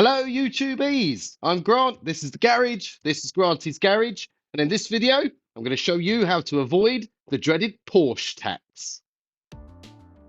Hello YouTubies, I'm Grant, this is the garage, this is Granty's garage, and in this video I'm going to show you how to avoid the dreaded Porsche tax.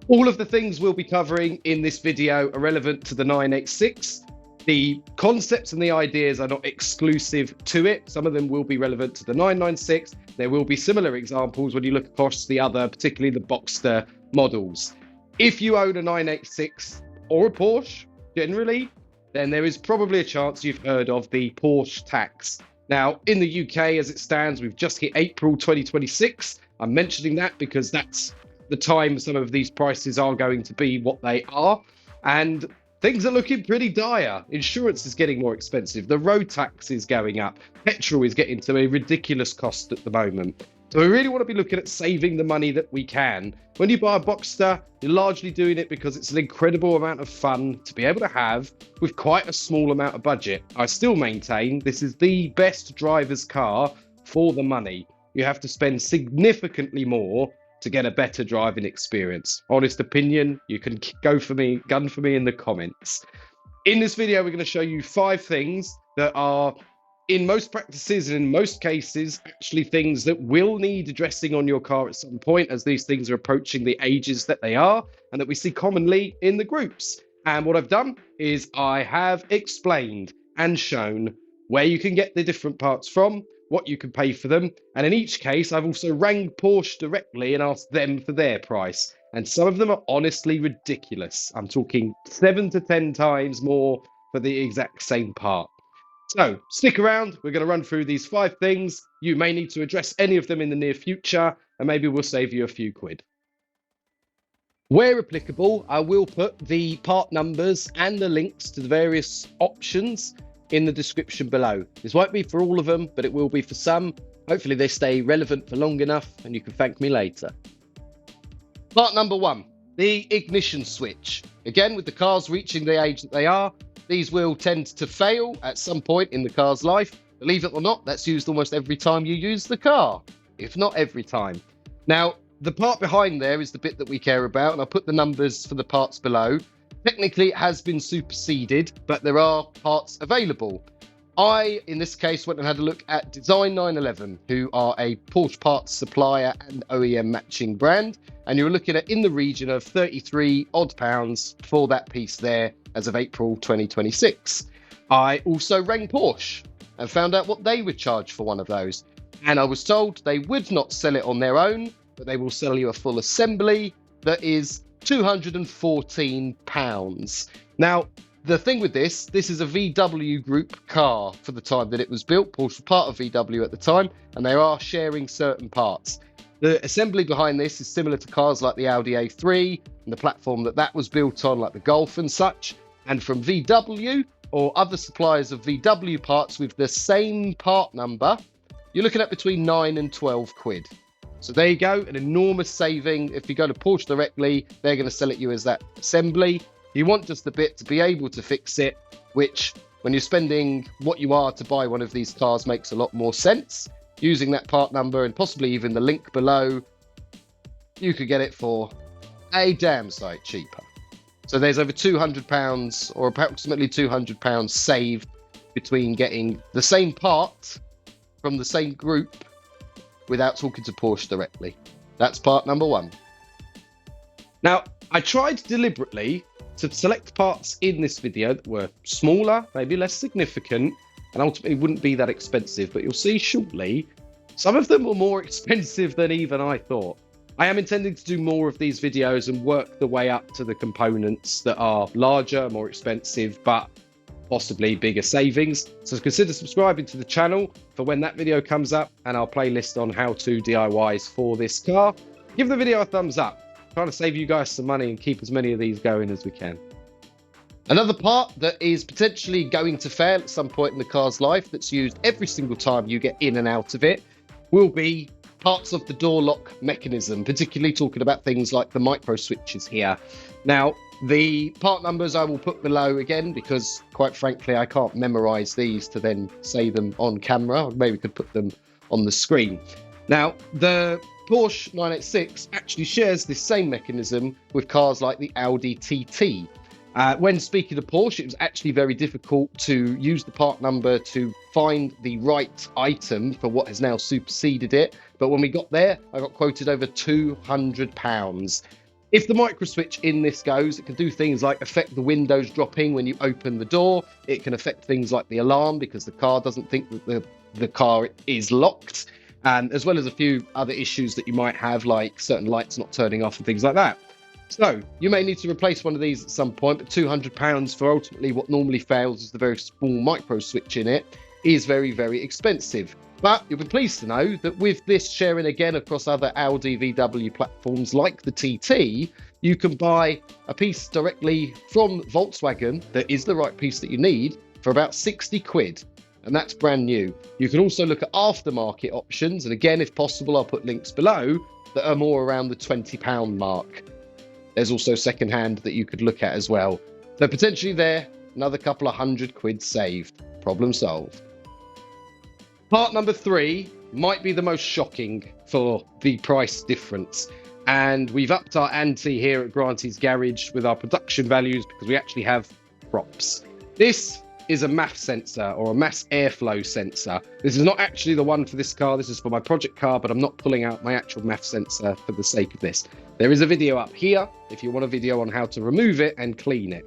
All of the things we'll be covering in this video are relevant to the 986. The concepts and the ideas are not exclusive to it. Some of them will be relevant to the 996. There will be similar examples when you look across the other, particularly the Boxster models. If you own a 986 or a Porsche, generally, then there is probably a chance you've heard of the Porsche tax. Now, in the UK, as it stands, we've just hit April 2026. I'm mentioning that because that's the time some of these prices are going to be what they are. And things are looking pretty dire. Insurance is getting more expensive. The road tax is going up. Petrol is getting to a ridiculous cost at the moment. So we really want to be looking at saving the money that we can. When you buy a Boxster, you're largely doing it because it's an incredible amount of fun to be able to have with quite a small amount of budget. I still maintain this is the best driver's car for the money. You have to spend significantly more to get a better driving experience. Honest opinion, you can gun for me in the comments. In this video, we're going to show you 5 things that are, in most practices and in most cases, actually things that will need addressing on your car at some point, as these things are approaching the ages that they are and that we see commonly in the groups. And what I've done is I have explained and shown where you can get the different parts from, what you can pay for them, and in each case I've also rang Porsche directly and asked them for their price, and some of them are honestly ridiculous. I'm talking 7 to 10 times more for the exact same part. So stick around, we're going to run through these 5 things. You may need to address any of them in the near future, and maybe we'll save you a few quid. Where applicable, I will put the part numbers and the links to the various options in the description below. This won't be for all of them, but it will be for some. Hopefully they stay relevant for long enough and you can thank me later. Part number 1, the ignition switch. Again, with the cars reaching the age that they are, these will tend to fail at some point in the car's life. Believe it or not, that's used almost every time you use the car, if not every time. Now, the part behind there is the bit that we care about, and I'll put the numbers for the parts below. Technically, it has been superseded, but there are parts available. I, in this case, went and had a look at Design 911, who are a Porsche parts supplier and OEM matching brand, and you're looking at in the region of 33 odd pounds for that piece there as of April 2026. I also rang Porsche and found out what they would charge for one of those, and I was told they would not sell it on their own, but they will sell you a full assembly that is £214. Now, the thing with this is a VW group car for the time that it was built. Porsche was part of VW at the time, and they are sharing certain parts. The assembly behind this is similar to cars like the Audi A3 and the platform that was built on, like the Golf and such. And from VW or other suppliers of VW parts with the same part number, you're looking at between 9 and 12 quid. So there you go, an enormous saving. If you go to Porsche directly, they're going to sell it you as that assembly. You want just a bit to be able to fix it, which when you're spending what you are to buy one of these cars makes a lot more sense. Using that part number and possibly even the link below, you could get it for a damn sight cheaper. So there's over £200 or approximately £200 saved between getting the same part from the same group without talking to Porsche directly. That's part number 1. Now, I tried deliberately to select parts in this video that were smaller, maybe less significant, and ultimately wouldn't be that expensive, but you'll see shortly, some of them were more expensive than even I thought. I am intending to do more of these videos and work the way up to the components that are larger, more expensive, but possibly bigger savings. So consider subscribing to the channel for when that video comes up, and our playlist on how-to DIYs for this car. Give the video a thumbs up. I'm trying to save you guys some money and keep as many of these going as we can. Another part that is potentially going to fail at some point in the car's life, that's used every single time you get in and out of it, will be parts of the door lock mechanism, particularly talking about things like the micro switches here. Now, the part numbers I will put below again, because quite frankly, I can't memorize these to then say them on camera. Or maybe we could put them on the screen. Now, the Porsche 986 actually shares this same mechanism with cars like the Audi TT. When speaking to Porsche, it was actually very difficult to use the part number to find the right item for what has now superseded it. But when we got there, I got quoted over £200. If the micro switch in this goes, it can do things like affect the windows dropping when you open the door. It can affect things like the alarm because the car doesn't think that the car is locked, and as well as a few other issues that you might have, like certain lights not turning off and things like that. So you may need to replace one of these at some point, but £200 for ultimately what normally fails is the very small micro switch in it is very, very expensive. But you'll be pleased to know that with this sharing again across other Audi VW platforms like the TT, you can buy a piece directly from Volkswagen that is the right piece that you need for about 60 quid. And that's brand new. You can also look at aftermarket options. And again, if possible, I'll put links below that are more around the £20 mark. There's also secondhand that you could look at as well. So potentially there, another couple of £100 saved. Problem solved. Part number 3 might be the most shocking for the price difference. And we've upped our ante here at Granty's Garage with our production values because we actually have props. This is a MAF sensor, or a mass airflow sensor. This is not actually the one for this car. This is for my project car, but I'm not pulling out my actual MAF sensor for the sake of this. There is a video up here if you want a video on how to remove it and clean it.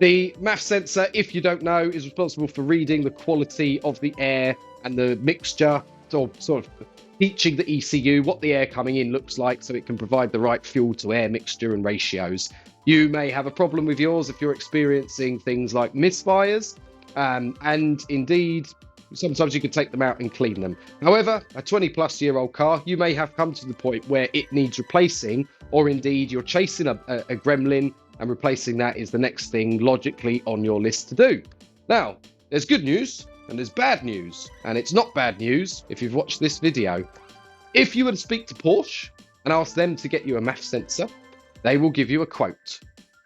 The MAF sensor, if you don't know, is responsible for reading the quality of the air and the mixture, or sort of teaching the ECU what the air coming in looks like so it can provide the right fuel to air mixture and ratios. You may have a problem with yours if you're experiencing things like misfires, and indeed, sometimes you could take them out and clean them. However, a 20-plus-year-old car, you may have come to the point where it needs replacing, or indeed you're chasing a gremlin, and replacing that is the next thing logically on your list to do. Now, there's good news and there's bad news, and it's not bad news if you've watched this video. If you were to speak to Porsche and ask them to get you a MAF sensor, they will give you a quote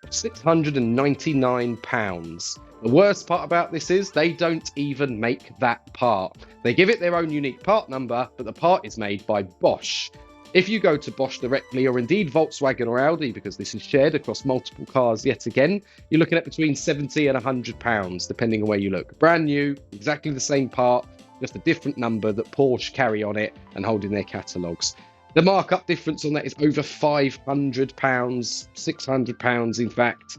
of £699. The worst part about this is they don't even make that part. They give it their own unique part number, but the part is made by Bosch. If you go to Bosch directly, or indeed Volkswagen or Audi, because this is shared across multiple cars yet again, you're looking at between £70 and £100, depending on where you look. Brand new, exactly the same part, just a different number that Porsche carry on it and hold in their catalogues. The markup difference on that is over £500, £600 in fact.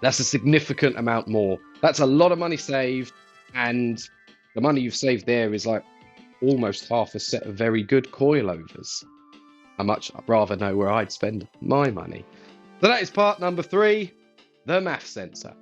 That's a significant amount more. That's a lot of money saved, and the money you've saved there is like almost half a set of very good coilovers. I'd rather know where I'd spend my money. So that is part number 3, the MAF sensor.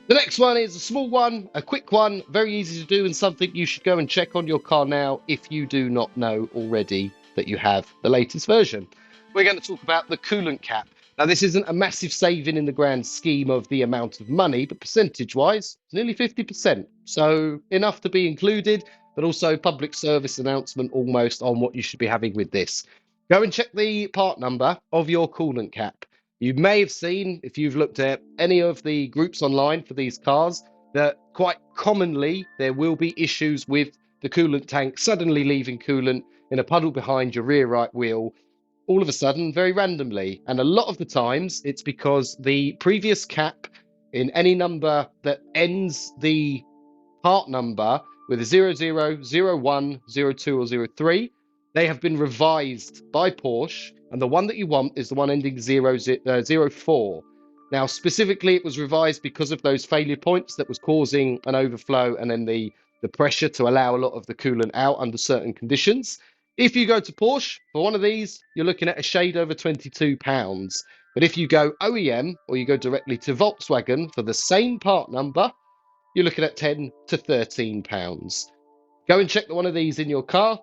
The next one is a small one, a quick one, very easy to do, and something you should go and check on your car now if you do not know already that you have the latest version. We're going to talk about the coolant cap. Now, this isn't a massive saving in the grand scheme of the amount of money, but percentage-wise, it's nearly 50%. So enough to be included, but also public service announcement almost on what you should be having with this. Go and check the part number of your coolant cap. You may have seen, if you've looked at any of the groups online for these cars, that quite commonly there will be issues with the coolant tank suddenly leaving coolant in a puddle behind your rear right wheel, all of a sudden, very randomly. And a lot of the times it's because the previous cap in any number that ends the part number with a 00, 01, 02 or 03, they have been revised by Porsche, and the one that you want is the one ending 04. Now, specifically, it was revised because of those failure points that was causing an overflow and then the pressure to allow a lot of the coolant out under certain conditions. If you go to Porsche for one of these, you're looking at a shade over £22. But if you go OEM or you go directly to Volkswagen for the same part number, you're looking at £10 to £13. Go and check one of these in your car.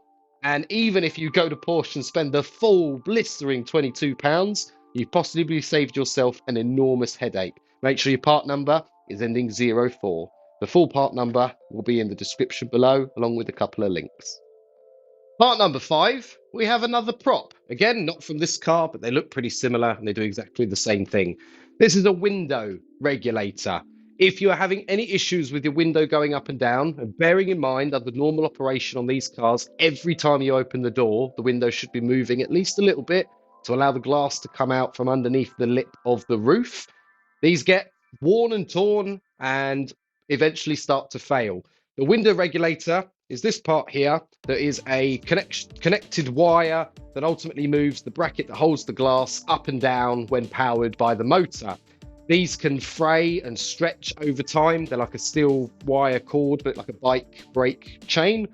And even if you go to Porsche and spend the full blistering £22, you've possibly saved yourself an enormous headache. Make sure your part number is ending 04. The full part number will be in the description below, along with a couple of links. Part number 5, we have another prop. Again, not from this car, but they look pretty similar and they do exactly the same thing. This is a window regulator. If you are having any issues with your window going up and down, and bearing in mind under normal operation on these cars, every time you open the door, the window should be moving at least a little bit to allow the glass to come out from underneath the lip of the roof. These get worn and torn and eventually start to fail. The window regulator is this part here that is a connected wire that ultimately moves the bracket that holds the glass up and down when powered by the motor. These can fray and stretch over time. They're like a steel wire cord, but like a bike brake chain.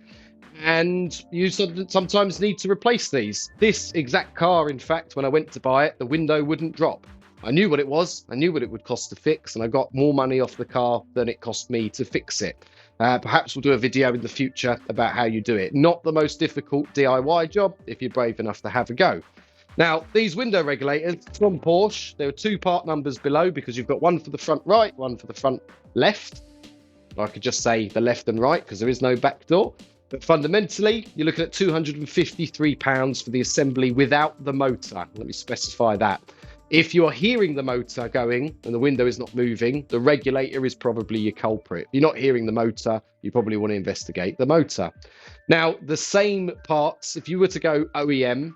And you sometimes need to replace these. This exact car, in fact, when I went to buy it, the window wouldn't drop. I knew what it was. I knew what it would cost to fix, and I got more money off the car than it cost me to fix it. Perhaps we'll do a video in the future about how you do it. Not the most difficult DIY job if you're brave enough to have a go. Now, these window regulators from Porsche, there are two part numbers below because you've got one for the front right, one for the front left. I could just say the left and right because there is no back door. But fundamentally, you're looking at £253 for the assembly without the motor. Let me specify that. If you're hearing the motor going and the window is not moving, the regulator is probably your culprit. If you're not hearing the motor, you probably want to investigate the motor. Now, the same parts, if you were to go OEM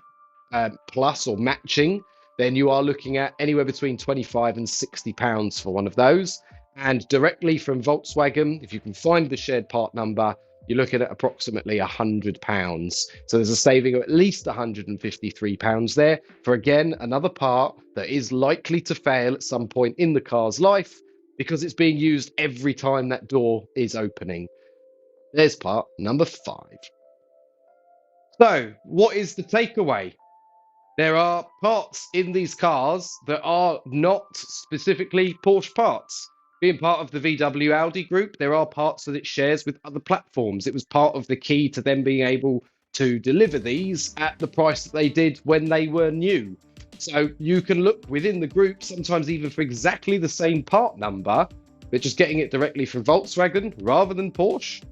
plus or matching, then you are looking at anywhere between £25 and £60 for one of those. And directly from Volkswagen, if you can find the shared part number, you're looking at approximately £100. So there's a saving of at least £153 there for, again, another part that is likely to fail at some point in the car's life because it's being used every time that door is opening. There's part number 5. So what is the takeaway? There are parts in these cars that are not specifically Porsche parts. Being part of the VW Audi group, there are parts that it shares with other platforms. It was part of the key to them being able to deliver these at the price that they did when they were new. So you can look within the group, sometimes even for exactly the same part number, but just getting it directly from Volkswagen rather than Porsche.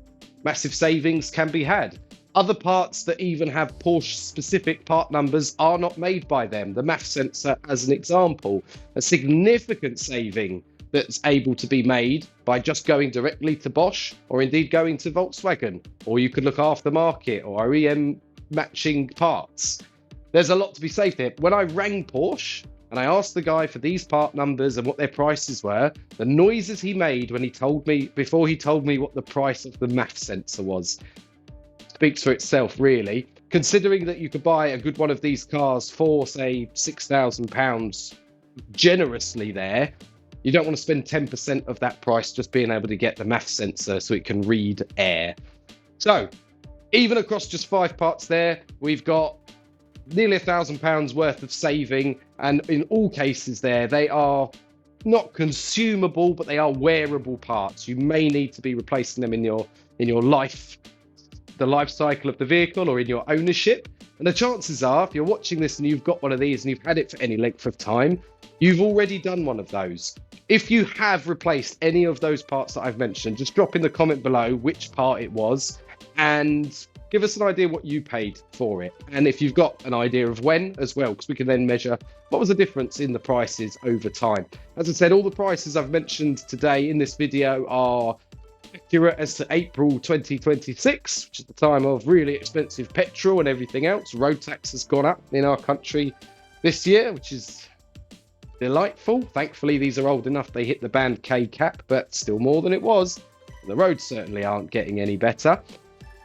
Massive savings can be had. Other parts that even have Porsche-specific part numbers are not made by them. The MAF sensor, as an example, a significant saving that's able to be made by just going directly to Bosch or indeed going to Volkswagen, or you could look aftermarket or OEM matching parts. There's a lot to be saved here. When I rang Porsche and I asked the guy for these part numbers and what their prices were, the noises he made when he told me, before he told me what the price of the MAF sensor was, speaks for itself, really. Considering that you could buy a good one of these cars for, say, £6,000 generously there, you don't want to spend 10% of that price just being able to get the MAF sensor so it can read air. So, even across just 5 parts there, we've got nearly £1,000 worth of saving, and in all cases there, they are not consumable, but they are wearable parts. You may need to be replacing them in your life, the life cycle of the vehicle, or in your ownership. And the chances are, if you're watching this and you've got one of these and you've had it for any length of time, you've already done one of those. If you have replaced any of those parts that I've mentioned, just drop in the comment below which part it was and give us an idea what you paid for it. And if you've got an idea of when as well, because we can then measure what was the difference in the prices over time. As I said, all the prices I've mentioned today in this video are accurate as to April 2026, which is the time of really expensive petrol and everything else. Road tax has gone up in our country this year, which is delightful. Thankfully, these are old enough they hit the band K cap, but still more than it was. The roads certainly aren't getting any better.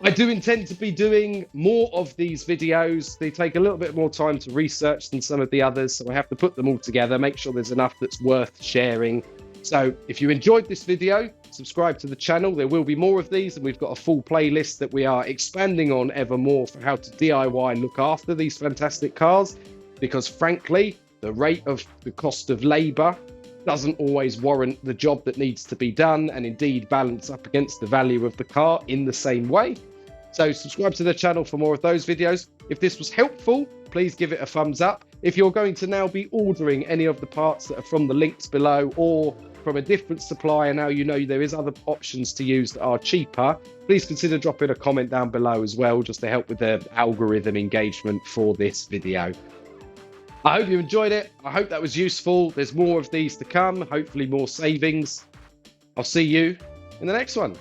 I do intend to be doing more of these videos. They take a little bit more time to research than some of the others, so I have to put them all together, make sure there's enough that's worth sharing. So if you enjoyed this video, subscribe to the channel. There will be more of these, and we've got a full playlist that we are expanding on ever more for how to DIY and look after these fantastic cars, because frankly, the rate of the cost of labour doesn't always warrant the job that needs to be done, and indeed balance up against the value of the car in the same way. So subscribe to the channel for more of those videos. If this was helpful, please give it a thumbs up. If you're going to now be ordering any of the parts that are from the links below or from a different supplier, now you know there is other options to use that are cheaper, please consider dropping a comment down below as well, just to help with the algorithm engagement for this video. I hope you enjoyed it. I hope that was useful. There's more of these to come, hopefully more savings. I'll see you in the next one.